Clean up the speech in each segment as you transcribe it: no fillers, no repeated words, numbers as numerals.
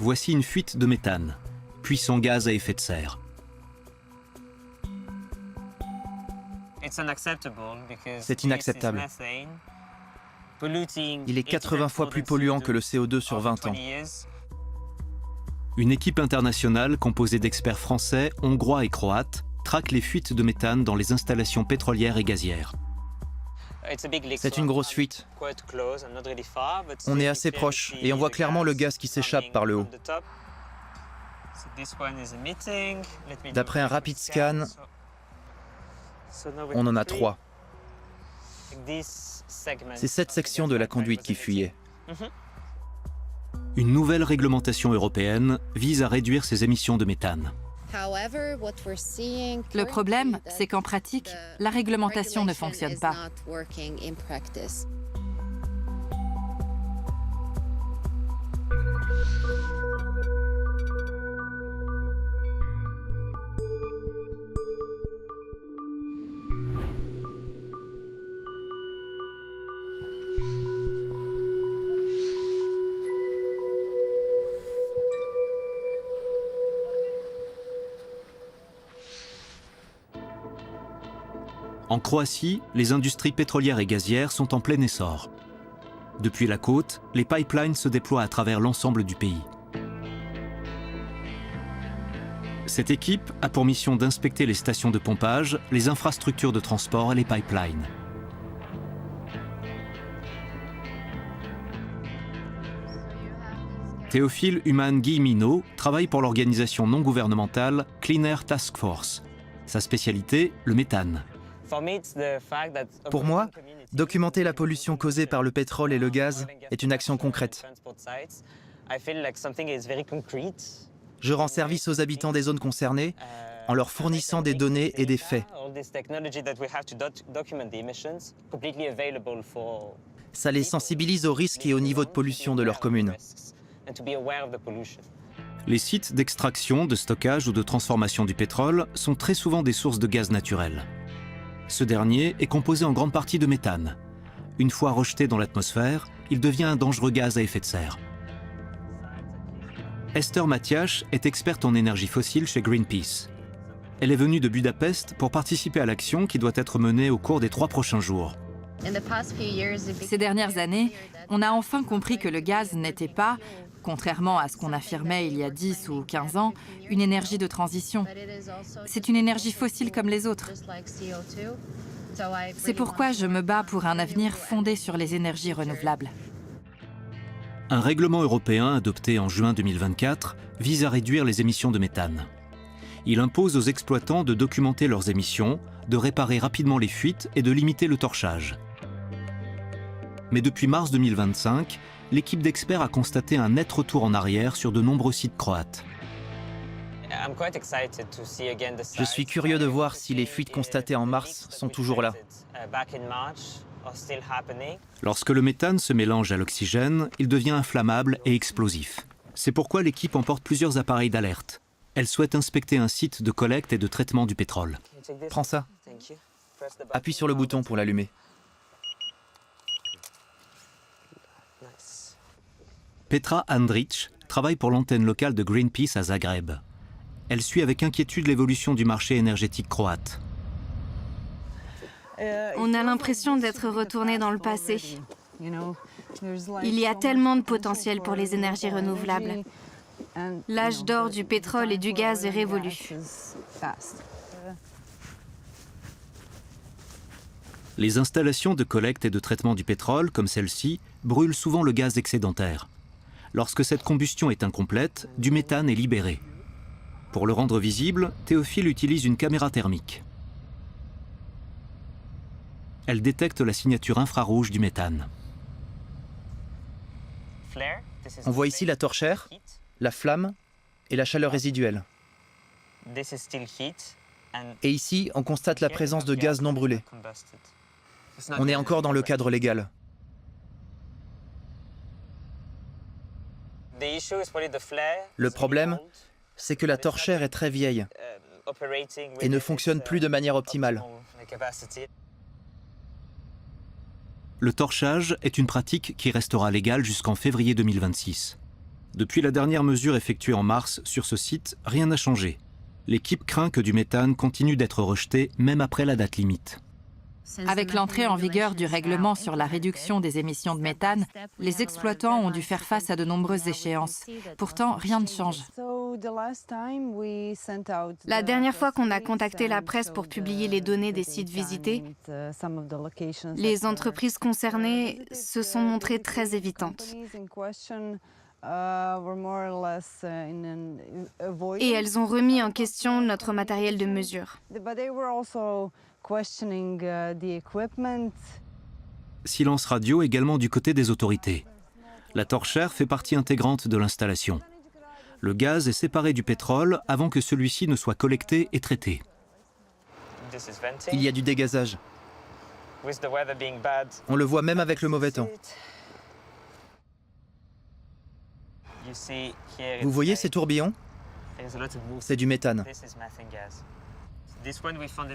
Voici une fuite de méthane, puissant gaz à effet de serre. C'est inacceptable. Il est 80 fois plus polluant que le CO2 sur 20 ans. Une équipe internationale composée d'experts français, hongrois et croates traque les fuites de méthane dans les installations pétrolières et gazières. C'est une grosse fuite. On est assez proche et on voit clairement le gaz qui s'échappe par le haut. D'après un rapide scan, on en a 3. C'est cette section de la conduite qui fuyait. Une nouvelle réglementation européenne vise à réduire ces émissions de méthane. Le problème, c'est qu'en pratique, la réglementation ne fonctionne pas. En Croatie, les industries pétrolières et gazières sont en plein essor. Depuis la côte, les pipelines se déploient à travers l'ensemble du pays. Cette équipe a pour mission d'inspecter les stations de pompage, les infrastructures de transport et les pipelines. Théophile Human-Guillemino travaille pour l'organisation non gouvernementale Clean Air Task Force. Sa spécialité, le méthane. Pour moi, documenter la pollution causée par le pétrole et le gaz est une action concrète. Je rends service aux habitants des zones concernées en leur fournissant des données et des faits. Ça les sensibilise aux risques et au niveau de pollution de leur commune. Les sites d'extraction, de stockage ou de transformation du pétrole sont très souvent des sources de gaz naturel. Ce dernier est composé en grande partie de méthane. Une fois rejeté dans l'atmosphère, il devient un dangereux gaz à effet de serre. Esther Matias est experte en énergie fossile chez Greenpeace. Elle est venue de Budapest pour participer à l'action qui doit être menée au cours des 3 prochains jours. Ces dernières années, on a enfin compris que le gaz n'était pas, contrairement à ce qu'on affirmait il y a 10 ou 15 ans, une énergie de transition. C'est une énergie fossile comme les autres. C'est pourquoi je me bats pour un avenir fondé sur les énergies renouvelables. Un règlement européen adopté en juin 2024 vise à réduire les émissions de méthane. Il impose aux exploitants de documenter leurs émissions, de réparer rapidement les fuites et de limiter le torchage. Mais depuis mars 2025, l'équipe d'experts a constaté un net retour en arrière sur de nombreux sites croates. Je suis curieux de voir si les fuites constatées en mars sont toujours là. Lorsque le méthane se mélange à l'oxygène, il devient inflammable et explosif. C'est pourquoi l'équipe emporte plusieurs appareils d'alerte. Elle souhaite inspecter un site de collecte et de traitement du pétrole. Prends ça. Appuie sur le bouton pour l'allumer. Petra Andrić travaille pour l'antenne locale de Greenpeace à Zagreb. Elle suit avec inquiétude l'évolution du marché énergétique croate. On a l'impression d'être retourné dans le passé. Il y a tellement de potentiel pour les énergies renouvelables. L'âge d'or du pétrole et du gaz est révolu. Les installations de collecte et de traitement du pétrole, comme celle-ci, brûlent souvent le gaz excédentaire. Lorsque cette combustion est incomplète, du méthane est libéré. Pour le rendre visible, Théophile utilise une caméra thermique. Elle détecte la signature infrarouge du méthane. On voit ici la torchère, la flamme et la chaleur résiduelle. Et ici, on constate la présence de gaz non brûlé. On est encore dans le cadre légal. Le problème, c'est que la torchère est très vieille et ne fonctionne plus de manière optimale. Le torchage est une pratique qui restera légale jusqu'en février 2026. Depuis la dernière mesure effectuée en mars sur ce site, rien n'a changé. L'équipe craint que du méthane continue d'être rejeté même après la date limite. Avec l'entrée en vigueur du règlement sur la réduction des émissions de méthane, les exploitants ont dû faire face à de nombreuses échéances. Pourtant, rien ne change. La dernière fois qu'on a contacté la presse pour publier les données des sites visités, les entreprises concernées se sont montrées très évitantes. Et elles ont remis en question notre matériel de mesure. Silence radio également du côté des autorités. La torchère fait partie intégrante de l'installation. Le gaz est séparé du pétrole avant que celui-ci ne soit collecté et traité. Il y a du dégazage. On le voit même avec le mauvais temps. Vous voyez ces tourbillons? C'est du méthane.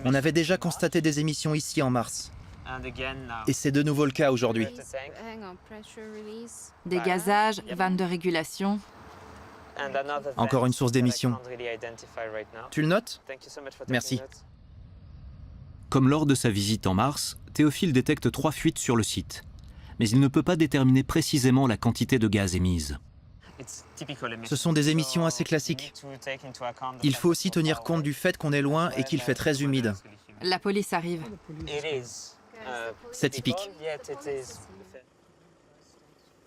On avait déjà constaté des émissions ici en mars. Et c'est de nouveau le cas aujourd'hui. Dégazage, vanne de régulation. Encore une source d'émissions. Tu le notes? Merci. Comme lors de sa visite en mars, Théophile détecte 3 fuites sur le site. Mais il ne peut pas déterminer précisément la quantité de gaz émise. Ce sont des émissions assez classiques. Il faut aussi tenir compte du fait qu'on est loin et qu'il fait très humide. La police arrive. C'est typique.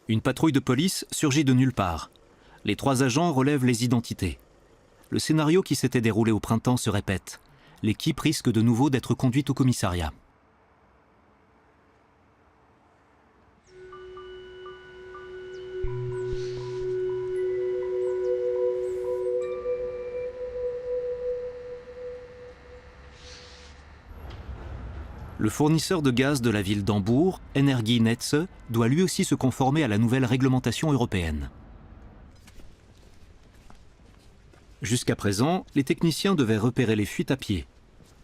Une patrouille de police surgit de nulle part. Les 3 agents relèvent les identités. Le scénario qui s'était déroulé au printemps se répète. L'équipe risque de nouveau d'être conduite au commissariat. Le fournisseur de gaz de la ville d'Hambourg, Energienetze, doit lui aussi se conformer à la nouvelle réglementation européenne. Jusqu'à présent, les techniciens devaient repérer les fuites à pied.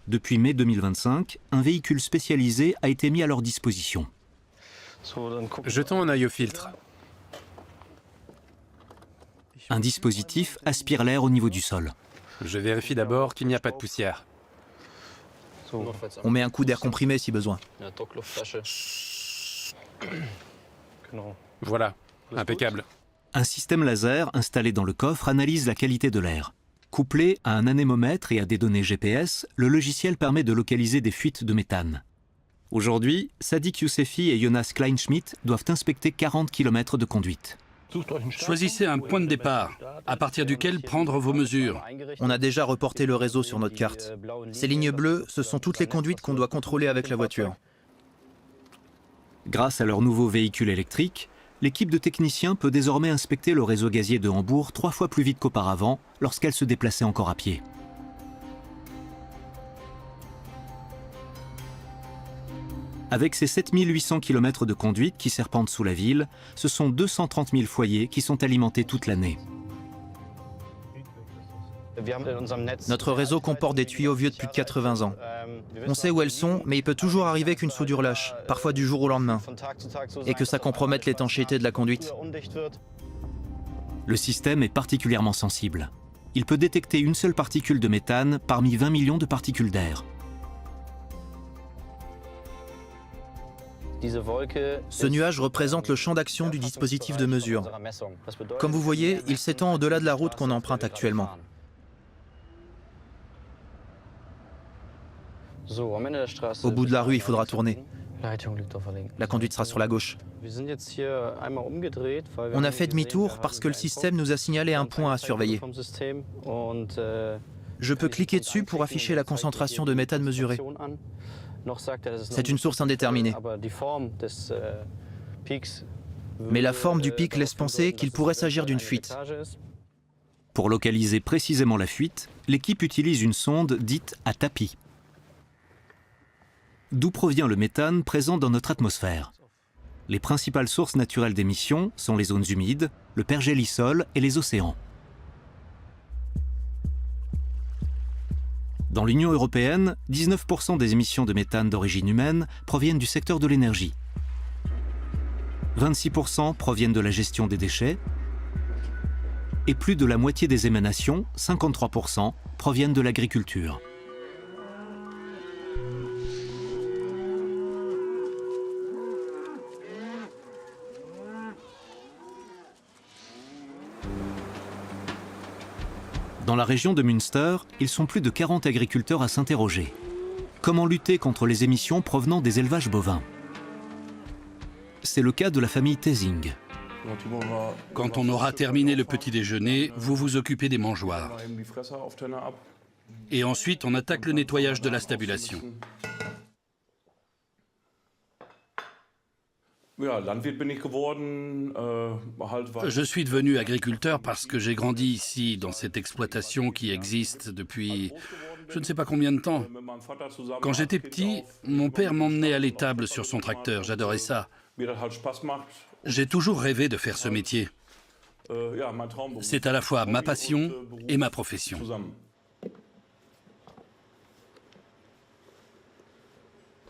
Depuis mai 2025, un véhicule spécialisé a été mis à leur disposition. Jetons un œil au filtre. Un dispositif aspire l'air au niveau du sol. Je vérifie d'abord qu'il n'y a pas de poussière. On met un coup d'air comprimé si besoin. Voilà, impeccable. Un système laser installé dans le coffre analyse la qualité de l'air. Couplé à un anémomètre et à des données GPS, le logiciel permet de localiser des fuites de méthane. Aujourd'hui, Sadiq Youssefi et Jonas Kleinschmidt doivent inspecter 40 km de conduite. Choisissez un point de départ, à partir duquel prendre vos mesures. On a déjà reporté le réseau sur notre carte. Ces lignes bleues, ce sont toutes les conduites qu'on doit contrôler avec la voiture. Grâce à leur nouveau véhicule électrique, l'équipe de techniciens peut désormais inspecter le réseau gazier de Hambourg 3 fois plus vite qu'auparavant, lorsqu'elle se déplaçait encore à pied. Avec ces 7800 km de conduite qui serpentent sous la ville, ce sont 230 000 foyers qui sont alimentés toute l'année. Notre réseau comporte des tuyaux vieux de plus de 80 ans. On sait où elles sont, mais il peut toujours arriver qu'une soudure lâche, parfois du jour au lendemain, et que ça compromette l'étanchéité de la conduite. Le système est particulièrement sensible. Il peut détecter une seule particule de méthane parmi 20 millions de particules d'air. Ce nuage représente le champ d'action du dispositif de mesure. Comme vous voyez, il s'étend au-delà de la route qu'on emprunte actuellement. Au bout de la rue, il faudra tourner. La conduite sera sur la gauche. On a fait demi-tour parce que le système nous a signalé un point à surveiller. Je peux cliquer dessus pour afficher la concentration de méthane mesurée. C'est une source indéterminée. Mais la forme du pic laisse penser qu'il pourrait s'agir d'une fuite. Pour localiser précisément la fuite, l'équipe utilise une sonde dite à tapis. D'où provient le méthane présent dans notre atmosphère? Les principales sources naturelles d'émissions sont les zones humides, le pergélisol et les océans. Dans l'Union européenne, 19% des émissions de méthane d'origine humaine proviennent du secteur de l'énergie. 26% proviennent de la gestion des déchets, et plus de la moitié des émanations, 53%, proviennent de l'agriculture. Dans la région de Münster, ils sont plus de 40 agriculteurs à s'interroger. Comment lutter contre les émissions provenant des élevages bovins? C'est le cas de la famille Thesing. Quand on aura terminé le petit déjeuner, vous vous occupez des mangeoires. Et ensuite, on attaque le nettoyage de la stabulation. Je suis devenu agriculteur parce que j'ai grandi ici, dans cette exploitation qui existe depuis je ne sais pas combien de temps. Quand j'étais petit, mon père m'emmenait à l'étable sur son tracteur, j'adorais ça. J'ai toujours rêvé de faire ce métier. C'est à la fois ma passion et ma profession.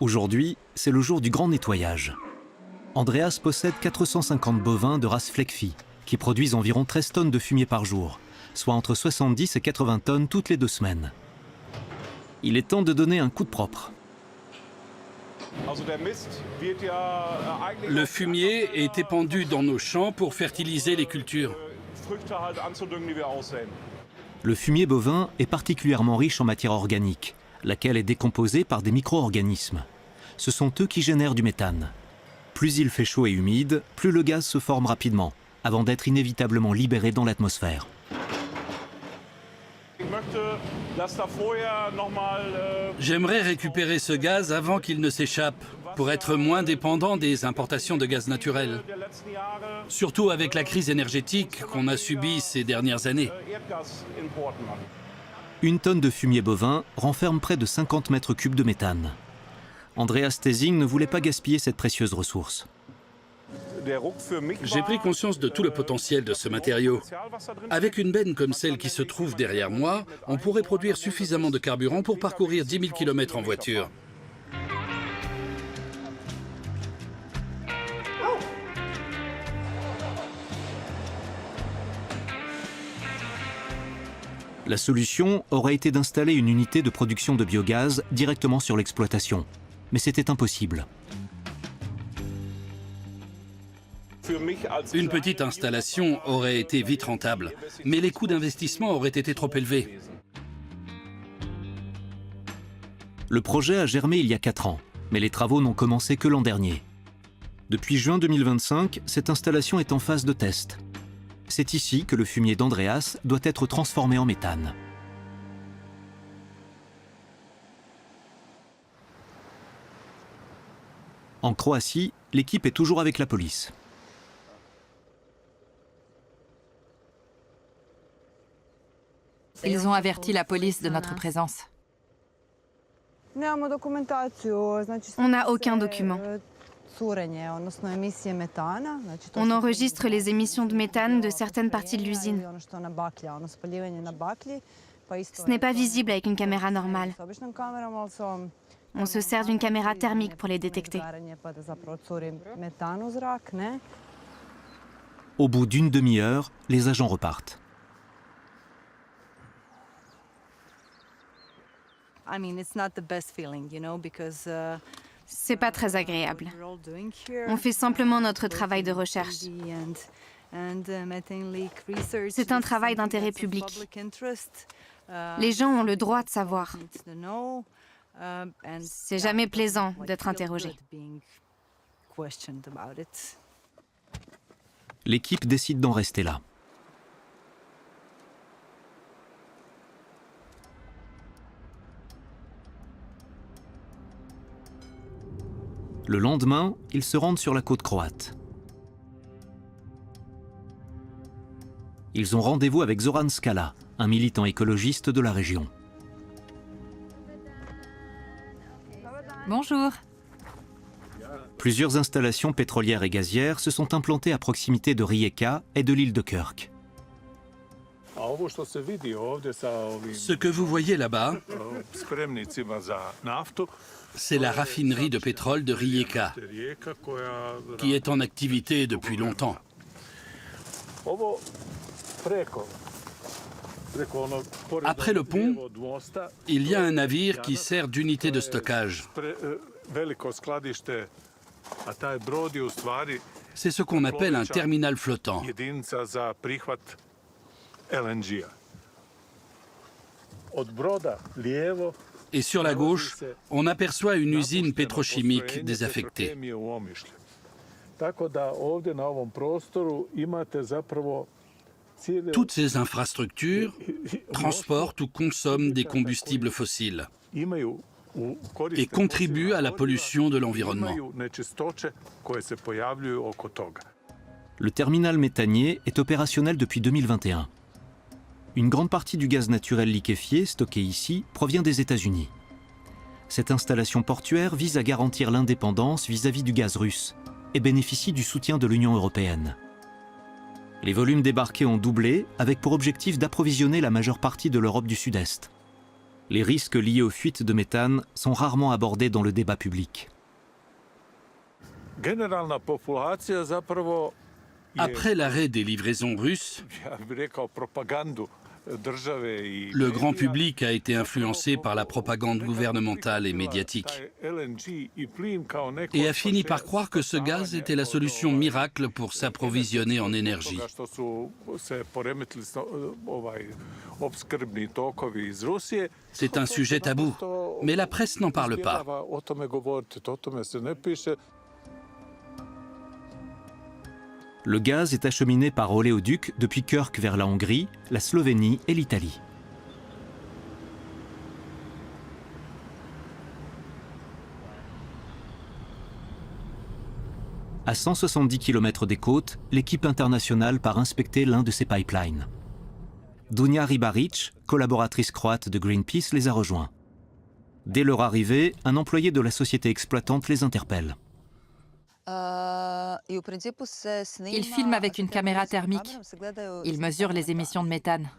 Aujourd'hui, c'est le jour du grand nettoyage. Andreas possède 450 bovins de race Fleckvieh, qui produisent environ 13 tonnes de fumier par jour, soit entre 70 et 80 tonnes toutes les 2 semaines. Il est temps de donner un coup de propre. Le fumier est épandu dans nos champs pour fertiliser les cultures. Le fumier bovin est particulièrement riche en matière organique, laquelle est décomposée par des micro-organismes. Ce sont eux qui génèrent du méthane. Plus il fait chaud et humide, plus le gaz se forme rapidement, avant d'être inévitablement libéré dans l'atmosphère. J'aimerais récupérer ce gaz avant qu'il ne s'échappe, pour être moins dépendant des importations de gaz naturel. Surtout avec la crise énergétique qu'on a subie ces dernières années. Une tonne de fumier bovin renferme près de 50 mètres cubes de méthane. Andreas Thesing ne voulait pas gaspiller cette précieuse ressource. J'ai pris conscience de tout le potentiel de ce matériau. Avec une benne comme celle qui se trouve derrière moi, on pourrait produire suffisamment de carburant pour parcourir 10 000 km en voiture. La solution aurait été d'installer une unité de production de biogaz directement sur l'exploitation. Mais c'était impossible. Une petite installation aurait été vite rentable, mais les coûts d'investissement auraient été trop élevés. Le projet a germé il y a 4 ans, mais les travaux n'ont commencé que l'an dernier. Depuis juin 2025, cette installation est en phase de test. C'est ici que le fumier d'Andreas doit être transformé en méthane. En Croatie, l'équipe est toujours avec la police. Ils ont averti la police de notre présence. On n'a aucun document. On enregistre les émissions de méthane de certaines parties de l'usine. Ce n'est pas visible avec une caméra normale. On se sert d'une caméra thermique pour les détecter. Au bout d'une demi-heure, les agents repartent. C'est pas très agréable. On fait simplement notre travail de recherche. C'est un travail d'intérêt public. Les gens ont le droit de savoir. C'est jamais plaisant d'être interrogé. L'équipe décide d'en rester là. Le lendemain, ils se rendent sur la côte croate. Ils ont rendez-vous avec Zoran Skala, un militant écologiste de la région. Bonjour. Plusieurs installations pétrolières et gazières se sont implantées à proximité de Rijeka et de l'île de Krk. Ce que vous voyez là-bas, c'est la raffinerie de pétrole de Rijeka, qui est en activité depuis longtemps. Après le pont, il y a un navire qui sert d'unité de stockage. C'est ce qu'on appelle un terminal flottant. Et sur la gauche, on aperçoit une usine pétrochimique désaffectée. Toutes ces infrastructures transportent ou consomment des combustibles fossiles et contribuent à la pollution de l'environnement. Le terminal méthanier est opérationnel depuis 2021. Une grande partie du gaz naturel liquéfié stocké ici provient des États-Unis. Cette installation portuaire vise à garantir l'indépendance vis-à-vis du gaz russe et bénéficie du soutien de l'Union européenne. Les volumes débarqués ont doublé, avec pour objectif d'approvisionner la majeure partie de l'Europe du Sud-Est. Les risques liés aux fuites de méthane sont rarement abordés dans le débat public. Après l'arrêt des livraisons russes, le grand public a été influencé par la propagande gouvernementale et médiatique et a fini par croire que ce gaz était la solution miracle pour s'approvisionner en énergie. C'est un sujet tabou, mais la presse n'en parle pas. Le gaz est acheminé par oléoduc depuis Krk vers la Hongrie, la Slovénie et l'Italie. À 170 km des côtes, l'équipe internationale part inspecter l'un de ces pipelines. Dunja Ribarić, collaboratrice croate de Greenpeace, les a rejoints. Dès leur arrivée, un employé de la société exploitante les interpelle. Ils filment avec une caméra thermique. Ils mesurent les émissions de méthane.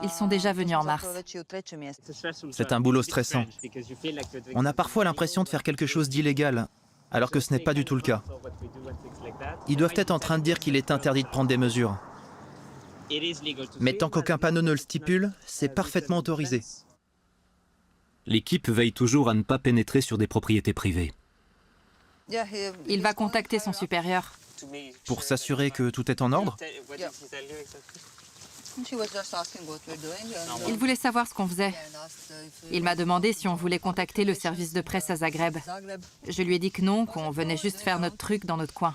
Ils sont déjà venus en mars. C'est un boulot stressant. On a parfois l'impression de faire quelque chose d'illégal, alors que ce n'est pas du tout le cas. Ils doivent être en train de dire qu'il est interdit de prendre des mesures. Mais tant qu'aucun panneau ne le stipule, c'est parfaitement autorisé. L'équipe veille toujours à ne pas pénétrer sur des propriétés privées. Il va contacter son supérieur. Pour s'assurer que tout est en ordre? Il voulait savoir ce qu'on faisait. Il m'a demandé si on voulait contacter le service de presse à Zagreb. Je lui ai dit que non, qu'on venait juste faire notre truc dans notre coin.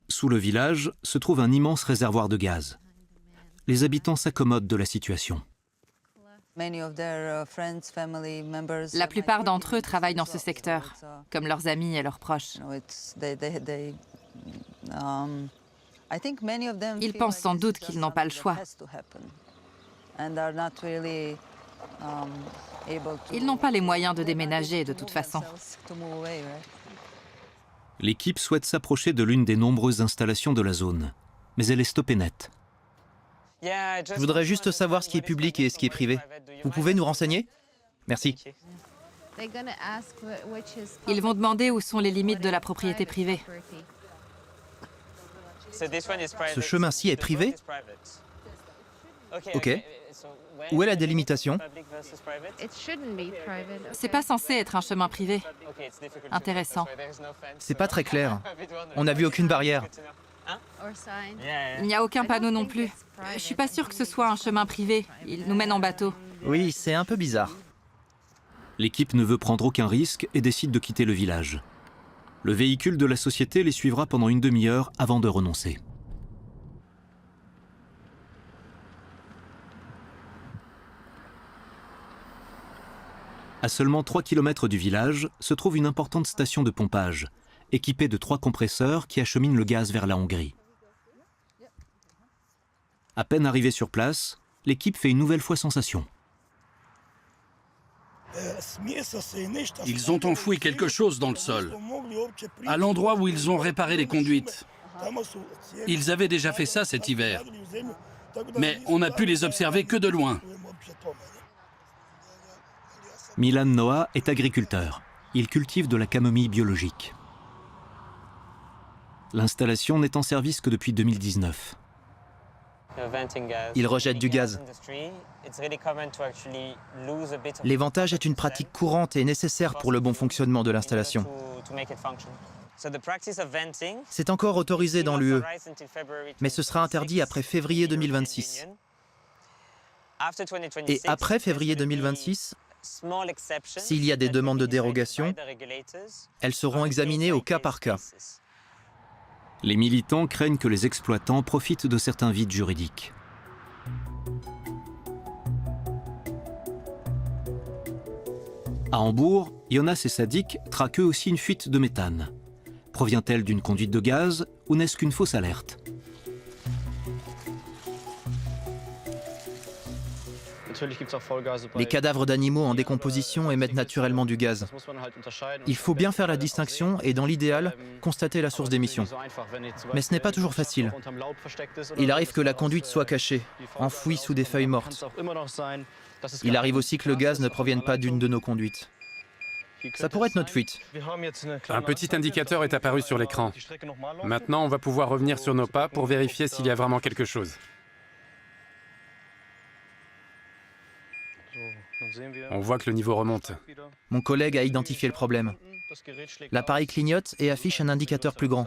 Sous le village se trouve un immense réservoir de gaz. Les habitants s'accommodent de la situation. La plupart d'entre eux travaillent dans ce secteur, comme leurs amis et leurs proches. Ils pensent sans doute qu'ils n'ont pas le choix. Ils n'ont pas les moyens de déménager de toute façon. L'équipe souhaite s'approcher de l'une des nombreuses installations de la zone, mais elle est stoppée net. Je voudrais juste savoir ce qui est public et ce qui est privé. Vous pouvez nous renseigner? Merci. Ils vont demander où sont les limites de la propriété privée. Ce chemin-ci est privé? Ok. Où est la délimitation? C'est pas censé être un chemin privé. Intéressant. C'est pas très clair. On n'a vu aucune barrière. Il n'y a aucun panneau non plus. Je suis pas sûre que ce soit un chemin privé. Il nous mène en bateau. Oui, c'est un peu bizarre. L'équipe ne veut prendre aucun risque et décide de quitter le village. Le véhicule de la société les suivra pendant une demi-heure avant de renoncer. À seulement 3 km du village se trouve une importante station de pompage, équipée de 3 compresseurs qui acheminent le gaz vers la Hongrie. À peine arrivée sur place, l'équipe fait une nouvelle fois sensation. Ils ont enfoui quelque chose dans le sol, à l'endroit où ils ont réparé les conduites. Ils avaient déjà fait ça cet hiver, mais on a pu les observer que de loin. Milan Noah est agriculteur. Il cultive de la camomille biologique. L'installation n'est en service que depuis 2019. Il rejette du gaz. L'éventage est une pratique courante et nécessaire pour le bon fonctionnement de l'installation. C'est encore autorisé dans l'UE, mais ce sera interdit après février 2026. Et après février 2026, s'il y a des demandes de dérogation, elles seront examinées au cas par cas. Les militants craignent que les exploitants profitent de certains vides juridiques. À Hambourg, Jonas et Sadik traquent eux aussi une fuite de méthane. Provient-elle d'une conduite de gaz ou n'est-ce qu'une fausse alerte ? Les cadavres d'animaux en décomposition émettent naturellement du gaz. Il faut bien faire la distinction et, dans l'idéal, constater la source d'émission. Mais ce n'est pas toujours facile. Il arrive que la conduite soit cachée, enfouie sous des feuilles mortes. Il arrive aussi que le gaz ne provienne pas d'une de nos conduites. Ça pourrait être notre fuite. Un petit indicateur est apparu sur l'écran. Maintenant, on va pouvoir revenir sur nos pas pour vérifier s'il y a vraiment quelque chose. On voit que le niveau remonte. Mon collègue a identifié le problème. L'appareil clignote et affiche un indicateur plus grand.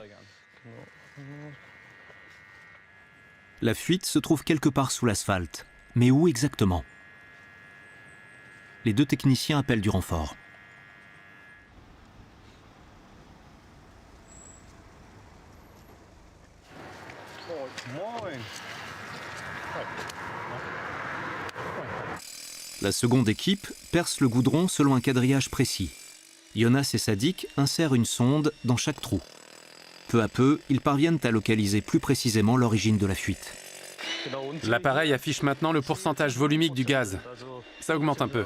La fuite se trouve quelque part sous l'asphalte. Mais où exactement ? Les deux techniciens appellent du renfort. La seconde équipe perce le goudron selon un quadrillage précis. Jonas et Sadik insèrent une sonde dans chaque trou. Peu à peu, ils parviennent à localiser plus précisément l'origine de la fuite. L'appareil affiche maintenant le pourcentage volumique du gaz. Ça augmente un peu.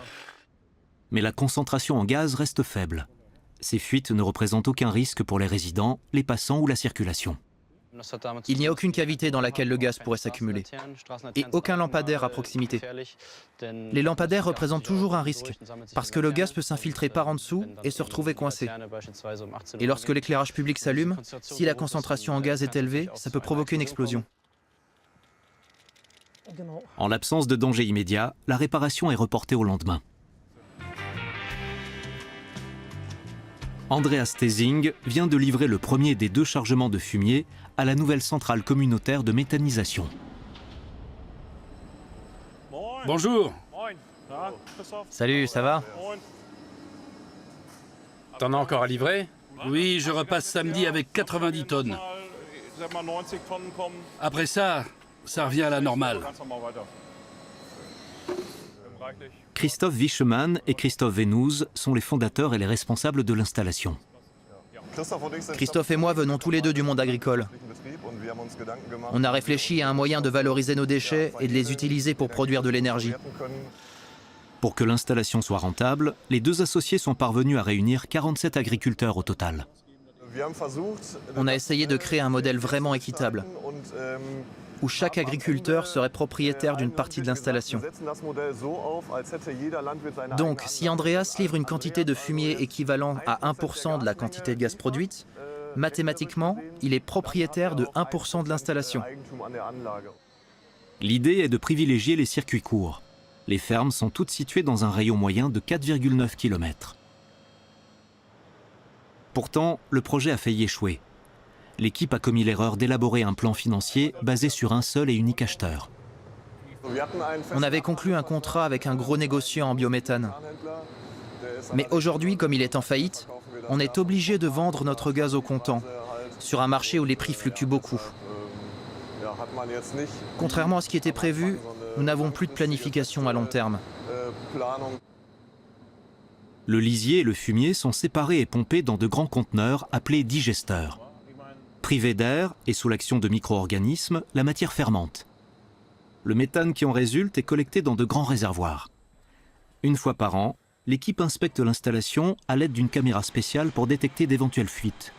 Mais la concentration en gaz reste faible. Ces fuites ne représentent aucun risque pour les résidents, les passants ou la circulation. Il n'y a aucune cavité dans laquelle le gaz pourrait s'accumuler. Et aucun lampadaire à proximité. Les lampadaires représentent toujours un risque, parce que le gaz peut s'infiltrer par en dessous et se retrouver coincé. Et lorsque l'éclairage public s'allume, si la concentration en gaz est élevée, ça peut provoquer une explosion. En l'absence de danger immédiat, la réparation est reportée au lendemain. Andreas Thesing vient de livrer le premier des 2 chargements de fumier à la nouvelle centrale communautaire de méthanisation. Bonjour. Salut, ça va ? T'en as encore à livrer ? Oui, je repasse samedi avec 90 tonnes. Après ça revient à la normale. Christophe Wichemann et Christophe Vennouz sont les fondateurs et les responsables de l'installation. Christophe et moi venons tous les deux du monde agricole. On a réfléchi à un moyen de valoriser nos déchets et de les utiliser pour produire de l'énergie. Pour que l'installation soit rentable, les 2 associés sont parvenus à réunir 47 agriculteurs au total. On a essayé de créer un modèle vraiment équitable, où chaque agriculteur serait propriétaire d'une partie de l'installation. Donc, si Andreas livre une quantité de fumier équivalent à 1% de la quantité de gaz produite, mathématiquement, il est propriétaire de 1% de l'installation. L'idée est de privilégier les circuits courts. Les fermes sont toutes situées dans un rayon moyen de 4,9 km. Pourtant, le projet a failli échouer. L'équipe a commis l'erreur d'élaborer un plan financier basé sur un seul et unique acheteur. On avait conclu un contrat avec un gros négociant en biométhane. Mais aujourd'hui, comme il est en faillite, on est obligé de vendre notre gaz au comptant, sur un marché où les prix fluctuent beaucoup. Contrairement à ce qui était prévu, nous n'avons plus de planification à long terme. Le lisier et le fumier sont séparés et pompés dans de grands conteneurs appelés digesteurs. Privée d'air et sous l'action de micro-organismes, la matière fermente. Le méthane qui en résulte est collecté dans de grands réservoirs. Une fois par an, l'équipe inspecte l'installation à l'aide d'une caméra spéciale pour détecter d'éventuelles fuites.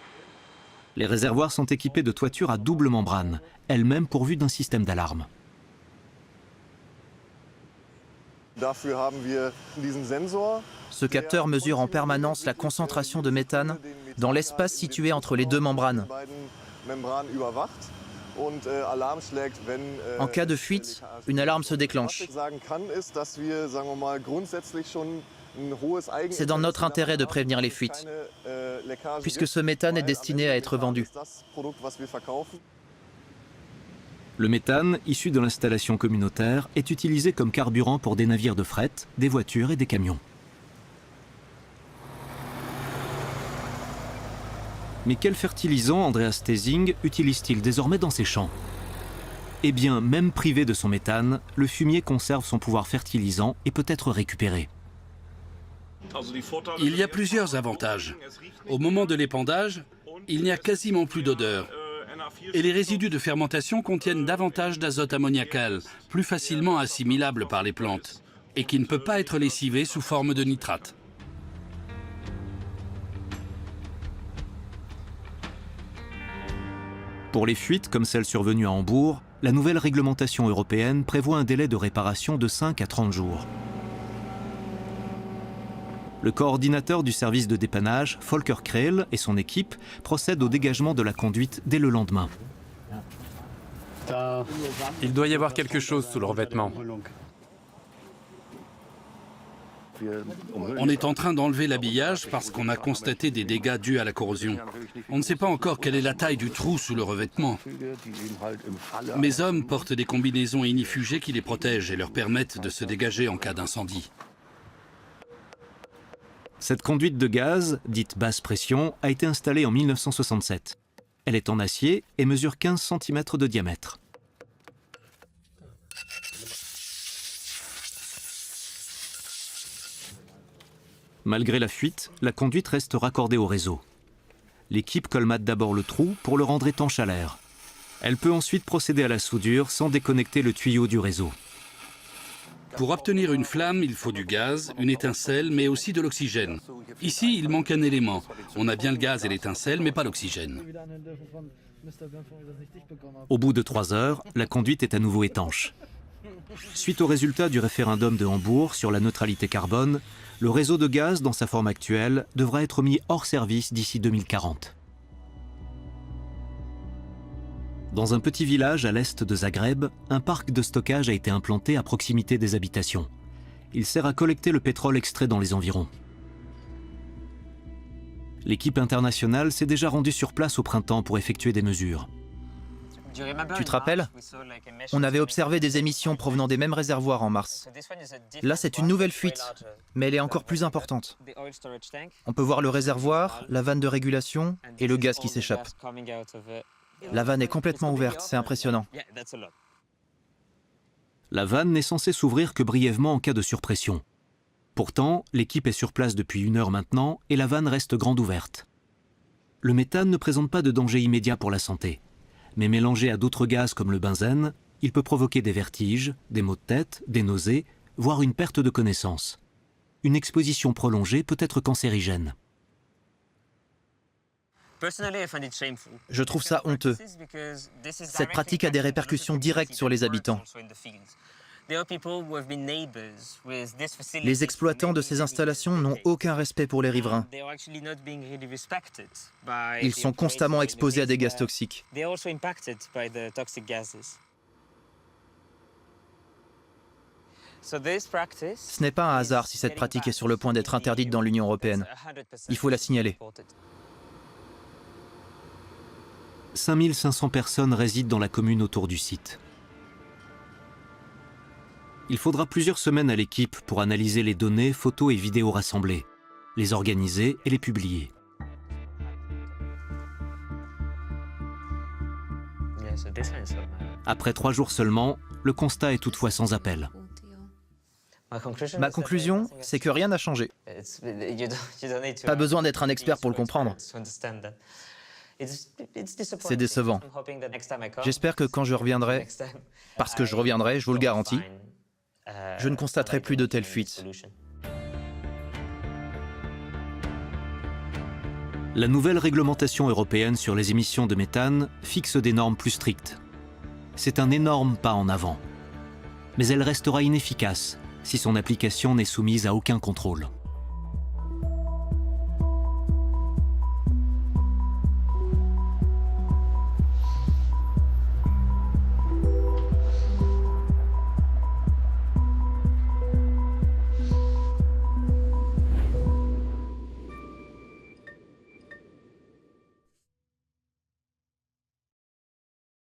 Les réservoirs sont équipés de toitures à double membrane, elles-mêmes pourvues d'un système d'alarme. Ce capteur mesure en permanence la concentration de méthane dans l'espace situé entre les 2 membranes. En cas de fuite, une alarme se déclenche. C'est dans notre intérêt de prévenir les fuites, puisque ce méthane est destiné à être vendu. Le méthane, issu de l'installation communautaire, est utilisé comme carburant pour des navires de fret, des voitures et des camions. Mais quel fertilisant Andreas Thesing utilise-t-il désormais dans ses champs? Eh bien, même privé de son méthane, le fumier conserve son pouvoir fertilisant et peut être récupéré. Il y a plusieurs avantages. Au moment de l'épandage, il n'y a quasiment plus d'odeur. Et les résidus de fermentation contiennent davantage d'azote ammoniacal, plus facilement assimilable par les plantes, et qui ne peut pas être lessivé sous forme de nitrate. Pour les fuites comme celle survenue à Hambourg, la nouvelle réglementation européenne prévoit un délai de réparation de 5 à 30 jours. Le coordinateur du service de dépannage, Volker Krehl, et son équipe procèdent au dégagement de la conduite dès le lendemain. Il doit y avoir quelque chose sous le revêtement. On est en train d'enlever l'habillage parce qu'on a constaté des dégâts dus à la corrosion. On ne sait pas encore quelle est la taille du trou sous le revêtement. Mes hommes portent des combinaisons ignifugées qui les protègent et leur permettent de se dégager en cas d'incendie. Cette conduite de gaz, dite basse pression, a été installée en 1967. Elle est en acier et mesure 15 cm de diamètre. Malgré la fuite, la conduite reste raccordée au réseau. L'équipe colmate d'abord le trou pour le rendre étanche à l'air. Elle peut ensuite procéder à la soudure sans déconnecter le tuyau du réseau. Pour obtenir une flamme, il faut du gaz, une étincelle, mais aussi de l'oxygène. Ici, il manque un élément. On a bien le gaz et l'étincelle, mais pas l'oxygène. Au bout de 3 heures, la conduite est à nouveau étanche. Suite au résultat du référendum de Hambourg sur la neutralité carbone, le réseau de gaz, dans sa forme actuelle, devra être mis hors service d'ici 2040. Dans un petit village à l'est de Zagreb, un parc de stockage a été implanté à proximité des habitations. Il sert à collecter le pétrole extrait dans les environs. L'équipe internationale s'est déjà rendue sur place au printemps pour effectuer des mesures. Tu te rappelles? On avait observé des émissions provenant des mêmes réservoirs en mars. Là, c'est une nouvelle fuite, mais elle est encore plus importante. On peut voir le réservoir, la vanne de régulation et le gaz qui s'échappe. La vanne est complètement ouverte, c'est impressionnant. La vanne n'est censée s'ouvrir que brièvement en cas de surpression. Pourtant, l'équipe est sur place depuis 1 heure maintenant et la vanne reste grande ouverte. Le méthane ne présente pas de danger immédiat pour la santé. Mais mélangé à d'autres gaz comme le benzène, il peut provoquer des vertiges, des maux de tête, des nausées, voire une perte de connaissance. Une exposition prolongée peut être cancérigène. Je trouve ça honteux. Cette pratique a des répercussions directes sur les habitants. Les exploitants de ces installations n'ont aucun respect pour les riverains. Ils sont constamment exposés à des gaz toxiques. Ce n'est pas un hasard si cette pratique est sur le point d'être interdite dans l'Union européenne. Il faut la signaler. 5500 personnes résident dans la commune autour du site. Il faudra plusieurs semaines à l'équipe pour analyser les données, photos et vidéos rassemblées, les organiser et les publier. Après 3 jours seulement, le constat est toutefois sans appel. Ma conclusion, c'est que rien n'a changé. Pas besoin d'être un expert pour le comprendre. C'est décevant. J'espère que quand je reviendrai, parce que je reviendrai, je vous le garantis, je ne constaterai plus de telles fuites. La nouvelle réglementation européenne sur les émissions de méthane fixe des normes plus strictes. C'est un énorme pas en avant. Mais elle restera inefficace si son application n'est soumise à aucun contrôle.